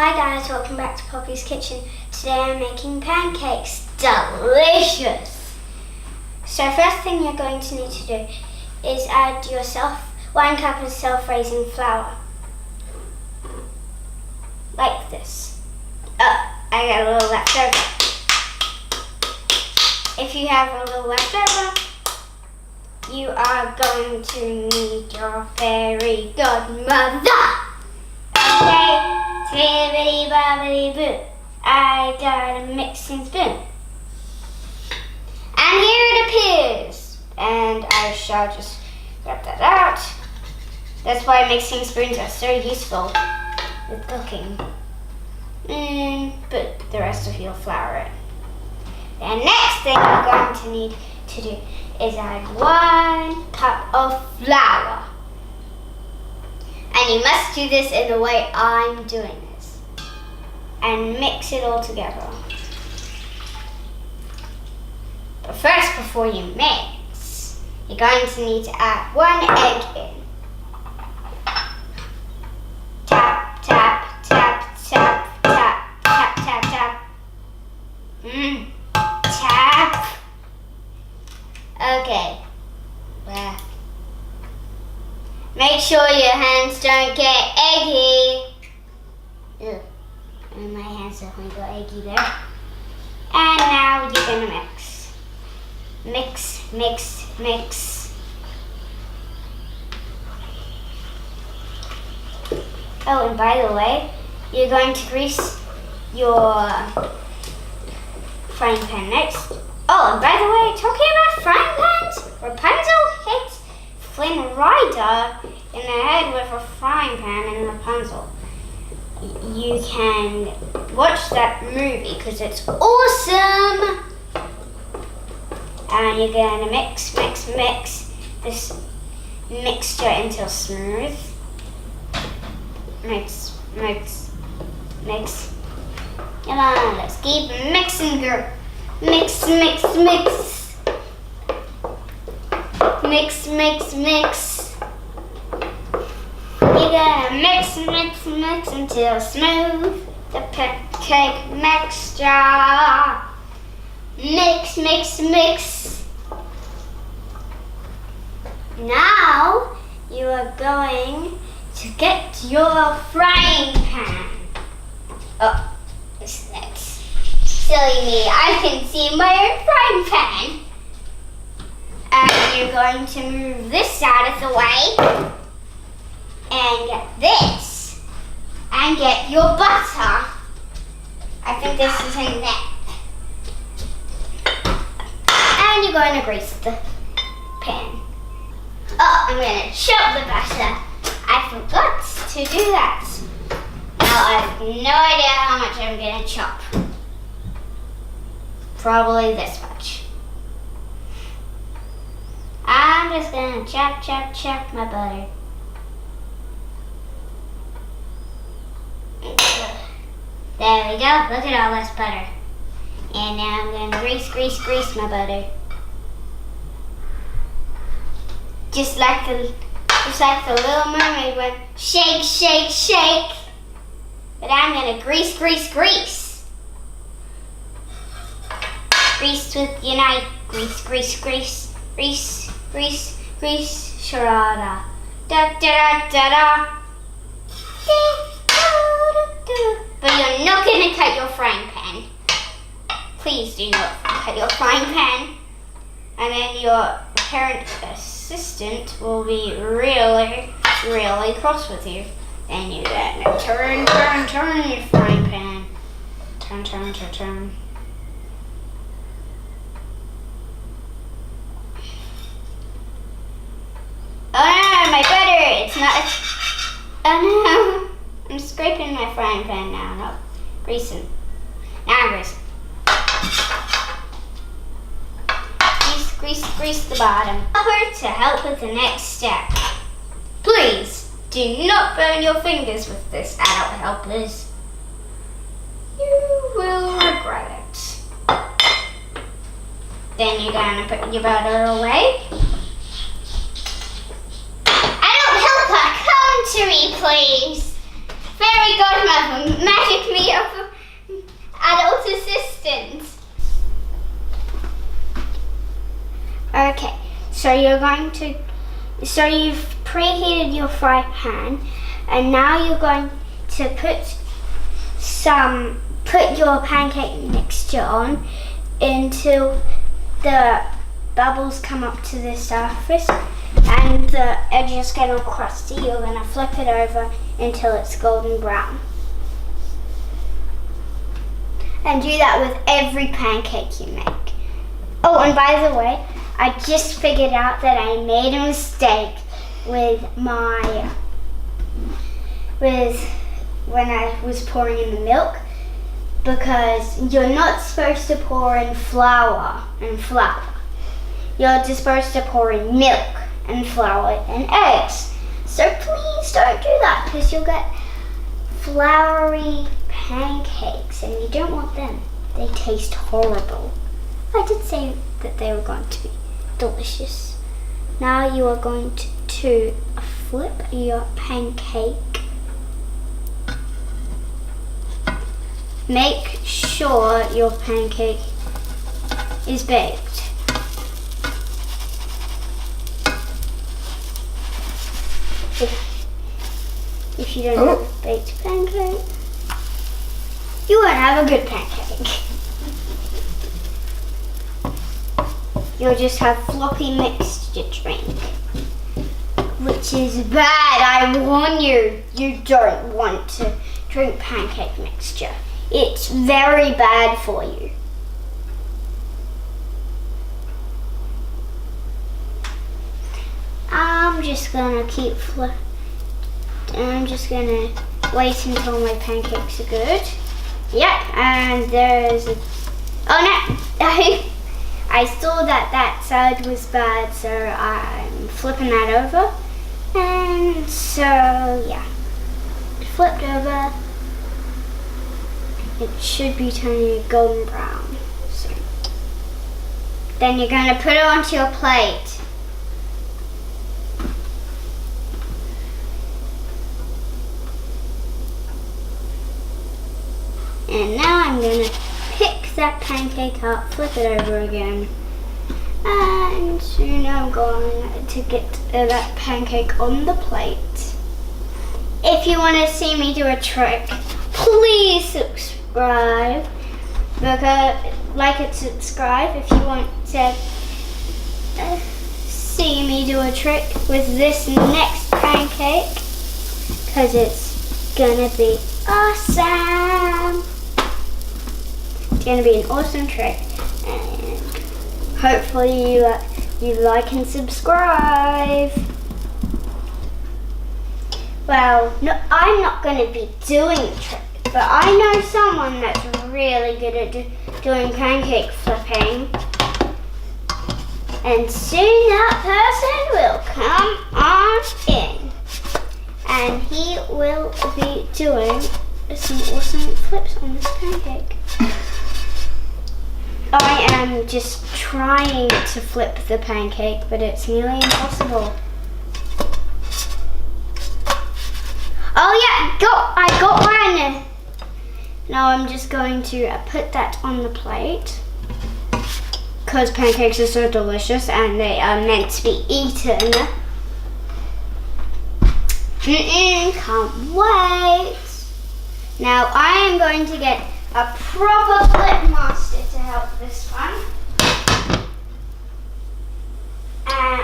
Hi guys, welcome back to Poppy's Kitchen. Today I'm making pancakes. Delicious! So first thing you're going to need to do is add your 1 cup of self-raising flour. Like this. Oh, I got a little left over. If you have a little left over, you are going to need your fairy godmother. Okay, tibbity bobbity boo. I got a mixing spoon. And here it appears. And I shall just grab that out. That's why mixing spoons are so useful with cooking. Put the rest of your flour in. The next thing you're going to need to do is add 1 cup of flour. And you must do this in the way I'm doing this. And mix it all together. But first, before you mix, you're going to need to add 1 egg in. Tap, tap, tap, tap, tap, tap, tap, tap. Tap. Okay. Well, make sure your hands don't get eggy. Ugh. And my hands definitely got eggy there. And now you're gonna mix. Mix, mix, mix. Oh, and by the way, you're going to grease your frying pan next. Oh, and by the way, talking about frying pans, Rapunzel hit Flynn Rider in the head with a frying pan in Rapunzel. You can watch that movie because it's awesome. And you're going to mix, mix, mix this mixture until smooth. Mix, mix, mix. Come on, let's keep mixing, girl. Mix, mix, mix. Mix, mix, mix. You're gonna mix, mix, mix until smooth. The pancake mixture. Mix, mix, mix. Now you are going to get your frying pan. Oh, this next. Silly me, I can see my own frying pan. And you're going to move this out of the way. And get this. And get your butter. I think this is in there. And you're going to grease the pan. Oh, I'm going to chop the butter. I forgot to do that. Now I have no idea how much I'm going to chop. Probably this much. I'm just going to chop, chop, chop my butter. There we go. Look at all this butter. And now I'm going to grease, grease, grease my butter. Just like the Little Mermaid went, shake, shake, shake. But I'm going to grease, grease, grease. Grease with your knife. Grease, grease, grease. Grease, grease, grease. Sharada. Da, da, da, da, da. But you're not going to cut your frying pan. Please do not cut your frying pan. And then your parent assistant will be really, really cross with you. Then you gotta turn your frying pan. Turn, turn, turn, turn. Oh no, my butter! It's not. Oh no! I'm scraping my frying pan now. No, greasing. Now I'm greasing. Grease, grease, grease the bottom. To help with the next step. Please do not burn your fingers with this, adult helpers. You will regret it. Then you're going to put your butter away. Adult helper, come to me, please. Fairy godmother, magic So you've preheated your fry pan, and now you're going to put your pancake mixture on until the bubbles come up to the surface and the edges get all crusty. You're going to flip it over until it's golden brown. And do that with every pancake you make. Oh, and by the way, I just figured out that I made a mistake with when I was pouring in the milk, because you're not supposed to pour in flour and flour. You're just supposed to pour in milk and flour and eggs. So please don't do that, because you'll get floury pancakes and you don't want them. They taste horrible. I did say that they were going to be delicious. Now you are going to flip your pancake. Make sure your pancake is baked. If you don't have a baked pancake, you won't have a good pancake. You'll just have floppy mixture drink, which is bad. I warn you, you don't want to drink pancake mixture. It's very bad for you. I'm just gonna I'm just gonna wait until my pancakes are good. Yep, and there's oh no! I saw that side was bad, so I'm flipping that over. And so, yeah, flipped over. It should be turning golden brown. So then you're going to put it onto your plate. And now I'm going to pick that pancake up, flip it over again, and now I'm going to get that pancake on the plate. If you want to see me do a trick, please subscribe, like and subscribe if you want to see me do a trick with this next pancake, because it's gonna be awesome. It's going to be an awesome trick, and hopefully you like and subscribe. Well, no, I'm not going to be doing the trick, but I know someone that's really good at doing pancake flipping, and soon that person will come on in, and he will be doing some awesome flips on this pancake. I am just trying to flip the pancake, but it's nearly impossible. Oh yeah, I got one! Now I'm just going to put that on the plate, because pancakes are so delicious and they are meant to be eaten. Can't wait! Now I am going to get a proper flip master to help this one. And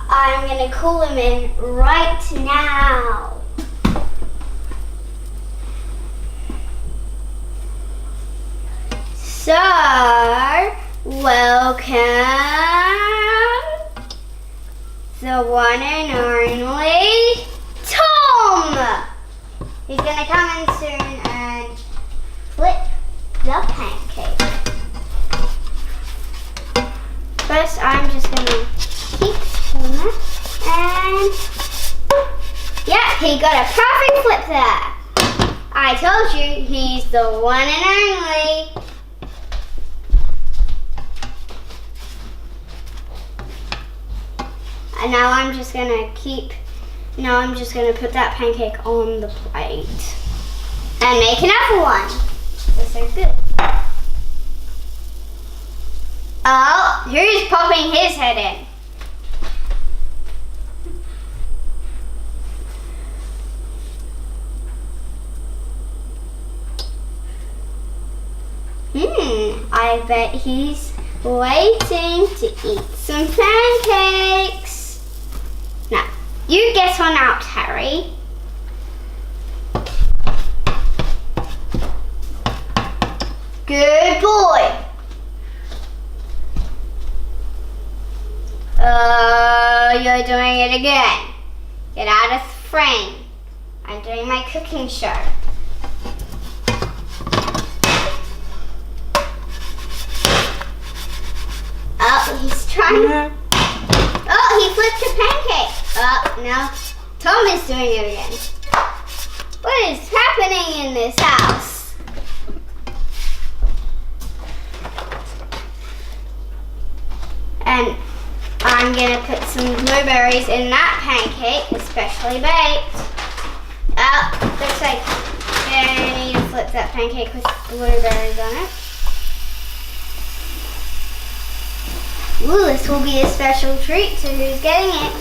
I'm going to call him in right now. So, welcome the one and only Tom. He's going to come in soon and flip the pancake. First, I'm just going to keep doing that. And, yeah, he got a perfect flip there. I told you, he's the one and only. And now I'm just going to put that pancake on the plate and make another one. This is good. Oh, who's popping his head in? I bet he's waiting to eat some pancakes. Now, you get on out, Harry. Good boy. You're doing it again. Get out of the frame. I'm doing my cooking show. Oh, he's trying. Oh, he flipped a pancake. Oh, now Tom is doing it again. What is happening in this house? And I'm gonna put some blueberries in that pancake, especially baked. Oh, looks like I need to flip that pancake with blueberries on it. Ooh, this will be a special treat to who's getting it.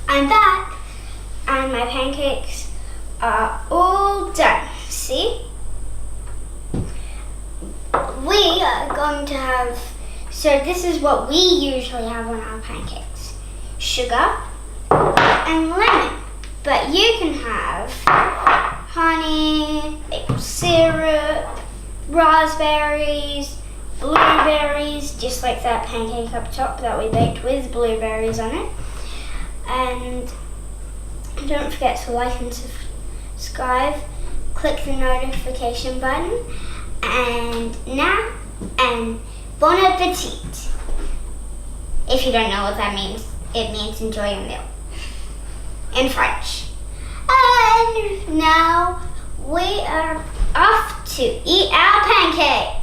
I'm back, and my pancakes are all done. See? We are going to have, so this is what we usually have on our pancakes. Sugar and lemon. But you can have honey, maple syrup, raspberries, blueberries, just like that pancake up top that we baked with blueberries on it. And don't forget to like and subscribe, click the notification button, and now, and bon appetit. If you don't know what that means, it means enjoy your meal in French. And now we are off to eat our pancake.